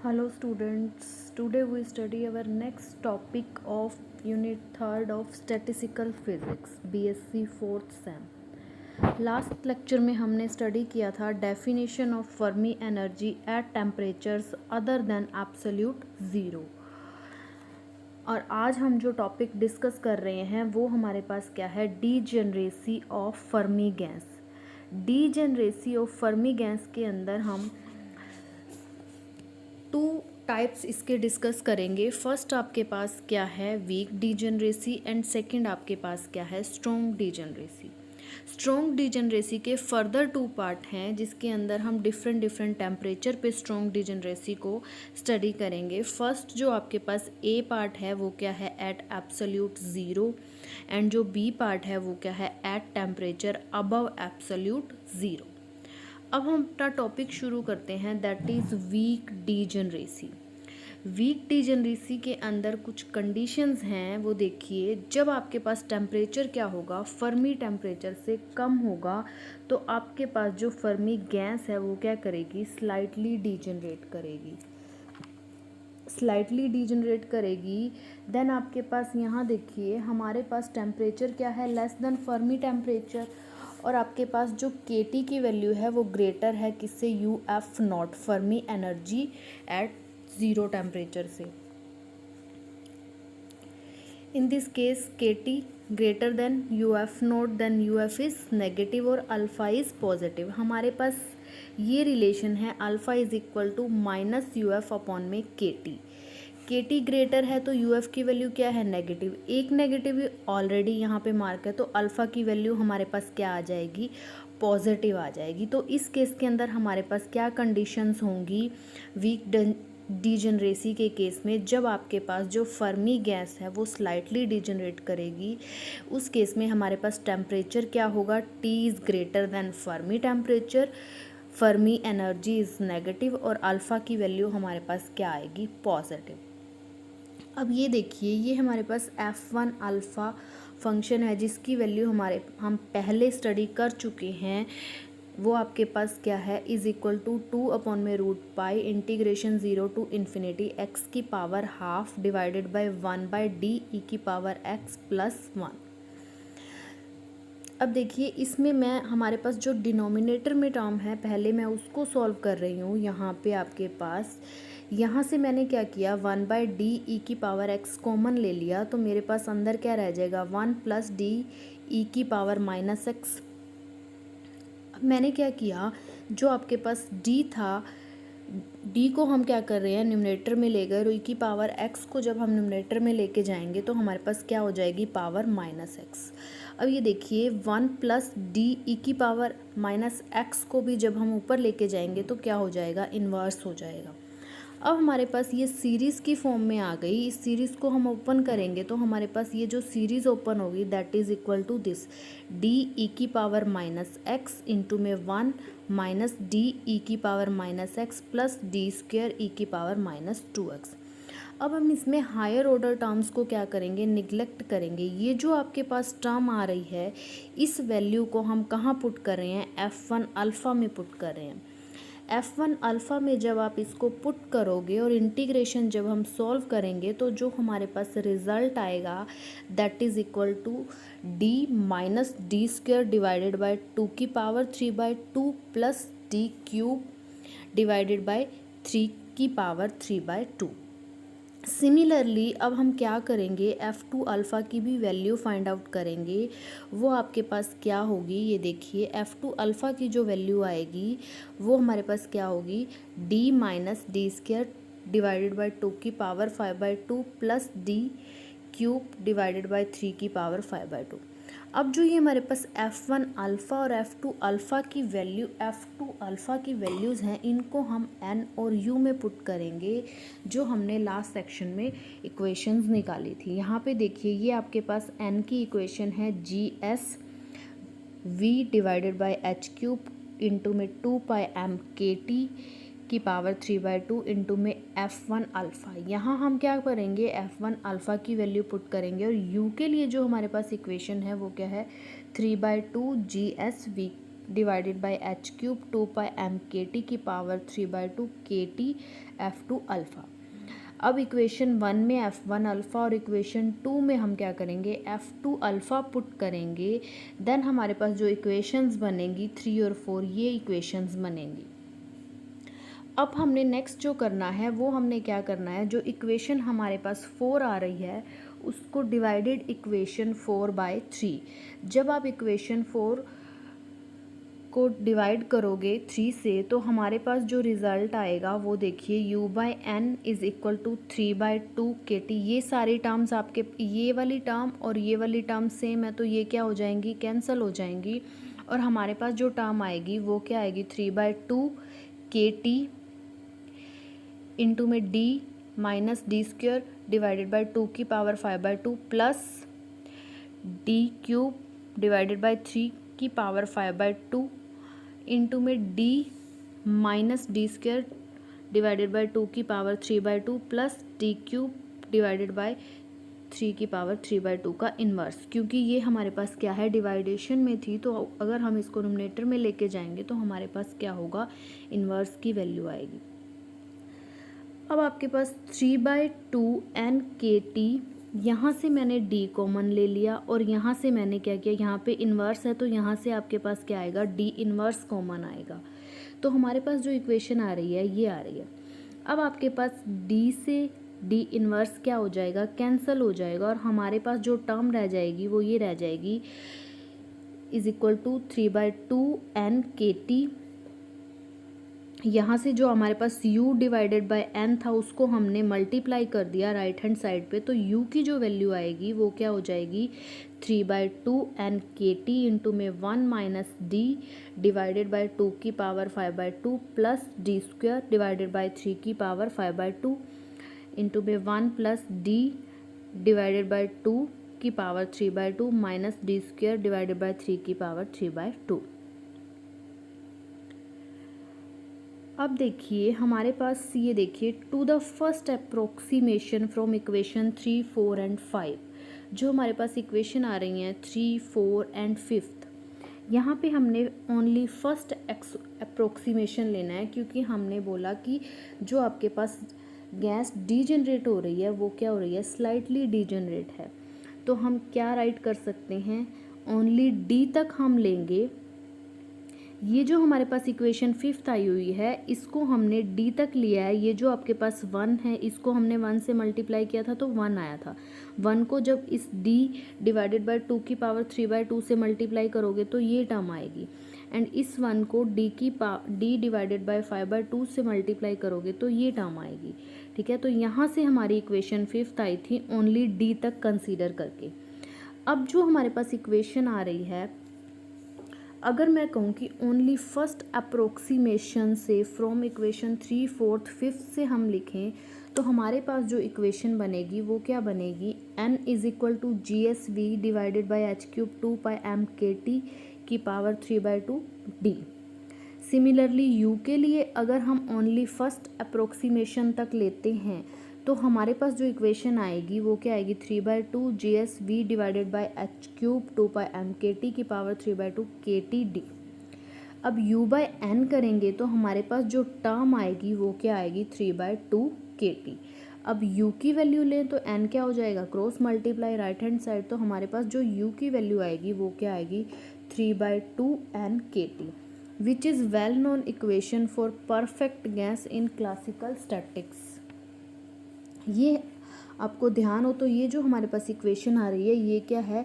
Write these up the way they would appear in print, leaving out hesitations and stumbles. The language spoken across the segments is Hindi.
Hello students, today we study our next topic of unit 3rd of statistical physics BSc 4th sem। Last lecture में हमने स्टडी किया था definition of Fermi energy eight temperatures other than absolute zero. और आज हम जो टॉपिक डिस्कस कर रहे हैं वो हमारे पास क्या है, degeneracy of Fermi gas. Degeneracy of Fermi gas के अंदर हम टू टाइप्स इसके डिस्कस करेंगे। फर्स्ट आपके पास क्या है, वीक डीजेनरेसी, एंड सेकंड आपके पास क्या है, स्ट्रॉन्ग डीजेनरेसी। स्ट्रॉन्ग डीजेनरेसी के फर्दर टू पार्ट हैं जिसके अंदर हम डिफरेंट टेम्परेचर पे स्ट्रॉन्ग डीजेनरेसी को स्टडी करेंगे। फर्स्ट जो आपके पास ए पार्ट है वो क्या है, एट एब्सोल्यूट ज़ीरो, एंड जो बी पार्ट है वो क्या है, at temperature above absolute zero. अब हम अपना टॉपिक शुरू करते हैं, that is weak degeneracy. Weak degeneracy के अंदर कुछ कंडीशंस हैं, वो देखिए। जब आपके पास टेम्परेचर क्या होगा, फर्मी टेम्परेचर से कम होगा, तो आपके पास जो फर्मी गैस है वो क्या करेगी, स्लाइटली डीजेनरेट करेगी। स्लाइटली डीजेनरेट करेगी। देन आपके पास यहाँ देखिए, हमारे पास टेम्परेचर क्या है, लेस देन फर्मी टेम्परेचर, और आपके पास जो केटी की वैल्यू है वो ग्रेटर है किससे, U F naught, Fermi energy at zero temperature से। In this case KT greater than U F naught, then U F is negative और अल्फ़ा इज़ पॉजिटिव। हमारे पास ये रिलेशन है, alpha is equal to minus U F upon में के टी ग्रेटर है तो यू एफ की वैल्यू क्या है, नेगेटिव। एक नेगेटिव ऑलरेडी यहाँ पे मार्क है, तो अल्फ़ा की वैल्यू हमारे पास क्या आ जाएगी, पॉजिटिव आ जाएगी। तो इस केस के अंदर हमारे पास क्या कंडीशंस होंगी वीक डीजेनरेसी के केस में, जब आपके पास जो फर्मी गैस है वो स्लाइटली डीजेनरेट करेगी। उस केस में हमारे पास टेम्परेचर क्या होगा, T is greater than Fermi temperature, Fermi energy is negative, और अल्फ़ा की वैल्यू हमारे पास क्या आएगी, पॉजिटिव। अब ये देखिए, ये हमारे पास F1 अल्फ़ा फंक्शन है जिसकी वैल्यू हम पहले स्टडी कर चुके हैं। वो आपके पास क्या है, इज़ इक्वल टू 2 अपॉन में root pi integration 0 to infinity x की power half divided by 1 by D E की पावर एक्स प्लस 1। अब देखिए, इसमें मैं हमारे पास जो डिनोमिनेटर में टर्म है पहले मैं उसको सॉल्व कर रही हूँ। यहाँ पे आपके पास यहाँ से मैंने क्या किया, 1 बाय डी ई की पावर एक्स कॉमन ले लिया, तो मेरे पास अंदर क्या रह जाएगा, 1 प्लस डी ई की पावर माइनस एक्स। मैंने क्या किया, जो आपके पास डी था, डी को हम क्या कर रहे हैं, न्यूमरेटर में ले गए, और ई की पावर एक्स को जब हम न्यूमरेटर में लेके जाएंगे तो हमारे पास क्या हो जाएगी, पावर माइनस एक्स। अब ये देखिए, 1 प्लस डी ई की पावर माइनस एक्स को भी जब हम ऊपर लेके जाएंगे तो क्या हो जाएगा, इन्वर्स हो जाएगा। अब हमारे पास ये सीरीज़ की फॉर्म में आ गई। इस सीरीज़ को हम ओपन करेंगे तो हमारे पास ये जो सीरीज़ ओपन होगी, that is equal to this, D E की पावर माइनस एक्स इंटू में 1 माइनस डी ई की power minus x plus D square E की पावर माइनस 2x। अब हम इसमें हायर ऑर्डर टर्म्स को क्या करेंगे, निगलेक्ट करेंगे। ये जो आपके पास टर्म आ रही है, इस वैल्यू को हम कहाँ पुट कर रहे हैं, F1 अल्फ़ा में पुट कर रहे हैं। F1 अल्फ़ा में जब आप इसको पुट करोगे और इंटीग्रेशन जब हम सॉल्व करेंगे तो जो हमारे पास रिज़ल्ट आएगा, that is equal to D minus D square divided by 2 की power 3/2 plus D cube divided by 3 की पावर 3/2। सिमिलरली अब हम क्या करेंगे, F2 अल्फ़ा की भी वैल्यू फाइंड आउट करेंगे। वो आपके पास क्या होगी, ये देखिए, F2 अल्फ़ा की जो वैल्यू आएगी वो हमारे पास क्या होगी, D minus D square divided by 2 की power 5/2 plus D cube divided by 3 की पावर 5/2। अब जो ये हमारे पास F1 अल्फ़ा और F2 अल्फ़ा की वैल्यू, F2 अल्फ़ा की वैल्यूज़ हैं, इनको हम N और U में पुट करेंगे, जो हमने लास्ट सेक्शन में इक्वेशंस निकाली थी। यहाँ पे देखिए, ये आपके पास N की इक्वेशन है GS V divided by H cube into में 2 पाई M KT की पावर 3/2 इंटू में F1 अल्फ़ा। यहाँ हम क्या करेंगे, F1 अल्फ़ा की वैल्यू पुट करेंगे, और U के लिए जो हमारे पास इक्वेशन है वो क्या है, 3/2 GS V divided by H cube 2 pi M K T की power 3/2 K T F2 alpha. अब इक्वेशन 1 में F1 अल्फ़ा और इक्वेशन 2 में हम क्या करेंगे, F2 अल्फ़ा पुट करेंगे। देन हमारे पास जो इक्वेशंस बनेंगी 3 और 4, ये इक्वेशंस बनेंगी। अब हमने नेक्स्ट जो करना है वो हमने क्या करना है, जो इक्वेशन हमारे पास 4 आ रही है उसको डिवाइडेड इक्वेशन 4/3। जब आप इक्वेशन 4 को डिवाइड करोगे 3 से तो हमारे पास जो रिज़ल्ट आएगा वो देखिए u/n is equal to 3/2 kT। ये सारी टर्म्स आपके, ये वाली टर्म और ये वाली टर्म सेम है तो ये क्या हो जाएंगी, कैंसिल हो जाएंगी। और हमारे पास जो टर्म आएगी वो क्या आएगी, 3/2 kT इंटू में d minus D square divided by 2 की power 5/2 plus d cube divided by 3 की पावर 5/2 इंटू में d minus D square divided by 2 की power 3/2 plus d cube divided by 3 की पावर 3/2 का इन्वर्स। क्योंकि ये हमारे पास क्या है, डिवाइडेशन में थी, तो अगर हम इसको डिनोमिनेटर में लेके जाएंगे तो हमारे पास क्या होगा, इन्वर्स की वैल्यू आएगी। अब आपके पास 3/2 n kT, यहाँ से मैंने d कॉमन ले लिया और यहाँ से मैंने क्या किया, यहाँ पे इन्वर्स है तो यहाँ से आपके पास क्या आएगा, d इन्वर्स कॉमन आएगा। तो हमारे पास जो इक्वेशन आ रही है ये आ रही है। अब आपके पास d से d इन्वर्स क्या हो जाएगा, कैंसिल हो जाएगा और हमारे पास जो टर्म रह जाएगी वो ये रह जाएगी is equal to 3/2 n kT। यहाँ से जो हमारे पास u डिवाइडेड बाय n था उसको हमने मल्टीप्लाई कर दिया राइट हैंड साइड पे, तो u की जो वैल्यू आएगी वो क्या हो जाएगी, 3/2 n kT इंटू में 1 माइनस डी डिवाइडेड बाई 2 की power 5/2 plus D square divided by 3 की पावर 5/2 इंटू में 1 प्लस डी डिवाइडेड बाई 2 की power 3/2 minus D square divided by 3 की पावर 3/2। अब देखिए हमारे पास ये देखिए, to the first approximation from equation 3, 4 and 5, जो हमारे पास इक्वेशन आ रही हैं 3, 4 एंड 5, यहाँ पे हमने ओनली फर्स्ट अप्रोक्सीमेशन लेना है, क्योंकि हमने बोला कि जो आपके पास गैस डीजनरेट हो रही है वो क्या हो रही है, स्लाइटली डीजनरेट है। तो हम क्या राइट कर सकते हैं, ओनली डी तक हम लेंगे। ये जो हमारे पास इक्वेशन 5 आई हुई है इसको हमने d तक लिया है। ये जो आपके पास 1 है इसको हमने 1 से मल्टीप्लाई किया था तो 1 आया था। 1 को जब इस d डिवाइडेड बाय 2 की पावर 3/2 से मल्टीप्लाई करोगे तो ये टर्म आएगी। एंड इस 1 को d डिवाइडेड बाय 5/2 से मल्टीप्लाई करोगे तो ये टर्म आएगी। ठीक है, तो यहाँ से हमारी इक्वेशन 5 आई थी ओनली d तक कंसीडर करके। अब जो हमारे पास इक्वेशन आ रही है, अगर मैं कहूँ कि ओनली फर्स्ट अप्रोक्सीमेशन से फ्रॉम इक्वेशन 3, 4, 5 से हम लिखें तो हमारे पास जो इक्वेशन बनेगी वो क्या बनेगी, n is equal to GSV divided by H cube 2 pi M K T की पावर 3/2 d। सिमिलरली u के लिए अगर हम ओनली फर्स्ट अप्रोक्सीमेशन तक लेते हैं तो हमारे पास जो इक्वेशन आएगी वो क्या आएगी, 3/2 GSV divided by H cube 2 pi M K T की पावर 3/2 KTD। अब u/n करेंगे तो हमारे पास जो टर्म आएगी वो क्या आएगी, 3/2 KT। अब u की वैल्यू लें तो n क्या हो जाएगा, cross multiply right hand side, तो हमारे पास जो u की वैल्यू आएगी वो क्या आएगी, 3/2 n KT, which is well known equation for perfect gas in classical statics. ये आपको ध्यान हो तो ये जो हमारे पास इक्वेशन आ रही है ये क्या है,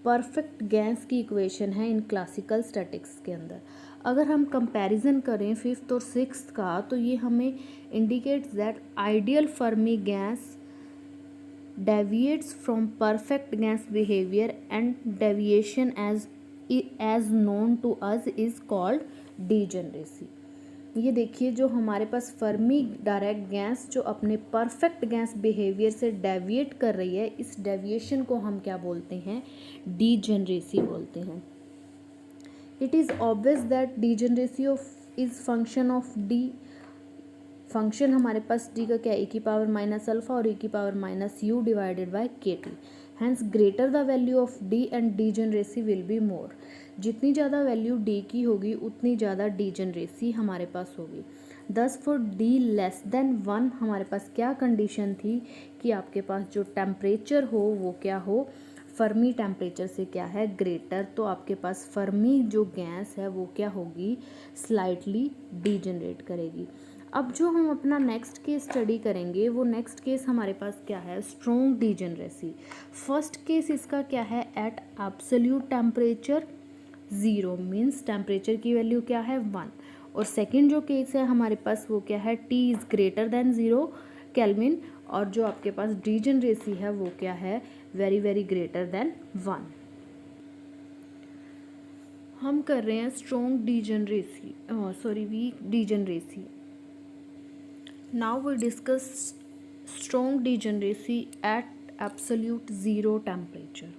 परफेक्ट गैस की इक्वेशन है इन क्लासिकल स्टैटिक्स के अंदर। अगर हम कंपैरिजन करें 5th और 6th का तो ये हमें indicates that ideal Fermi gas deviates from perfect gas behaviour and deviation as known to us is called degeneracy. ये देखिए जो हमारे पास फर्मी डायरेक्ट गैस जो अपने परफेक्ट गैस बिहेवियर से डेविएट कर रही है, इस डेविएशन को हम क्या बोलते हैं, डीजनरेसी बोलते हैं। It is obvious that degeneracy of is function of D. Function हमारे पास डी का क्या, e की पावर माइनस अल्फ़ा और e की power minus U divided by K T. Hence greater the value of D and degeneracy will be more. जितनी ज़्यादा वैल्यू डी की होगी उतनी ज़्यादा डीजेनरेसी हमारे पास होगी। दस फॉर डी लेस देन 1 हमारे पास क्या कंडीशन थी कि आपके पास जो टेम्परेचर हो वो क्या हो, फर्मी टेम्परेचर से क्या है, ग्रेटर। तो आपके पास फर्मी जो गैस है वो क्या होगी, स्लाइटली डीजनरेट करेगी। अब जो हम अपना नेक्स्ट केस स्टडी करेंगे वो नेक्स्ट केस हमारे पास क्या है, स्ट्रॉन्ग डीजनरेसी। फर्स्ट केस इसका क्या है, at absolute temperature 0 means temperature की वैल्यू क्या है 1। और सेकंड जो केस है हमारे पास वो क्या है, T is greater than 0 kelvin. और जो आपके पास डीजनरेसी है वो क्या है, वेरी वेरी ग्रेटर देन 1। हम कर रहे हैं strong degeneracy, weak degeneracy. Now we discuss strong degeneracy at absolute 0 temperature.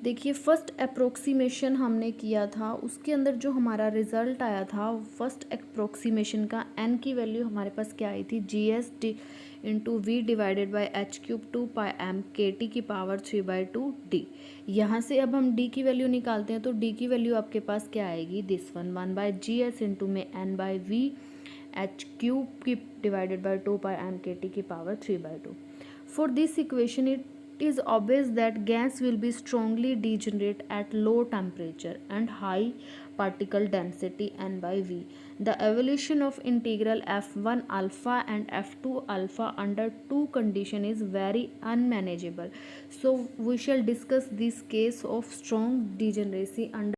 देखिए फर्स्ट अप्रोक्सीमेशन हमने किया था, उसके अंदर जो हमारा रिजल्ट आया था फर्स्ट अप्रोक्सीमेशन का n की वैल्यू हमारे पास क्या आई थी, GS into V divided by H cube 2πm KT की पावर 3/2 D। यहाँ से अब हम D की वैल्यू निकालते हैं तो D की वैल्यू आपके पास क्या आएगी, दिस वन 1/GS इंटू में n/V एच क्यूब की डिवाइडेड बाई 2πm KT की power 3/2। For this equation it is obvious that gas will be strongly degenerate at low temperature and high particle density n by v. The evolution of integral f1 alpha and f2 alpha under two condition is very unmanageable. So we shall discuss this case of strong degeneracy under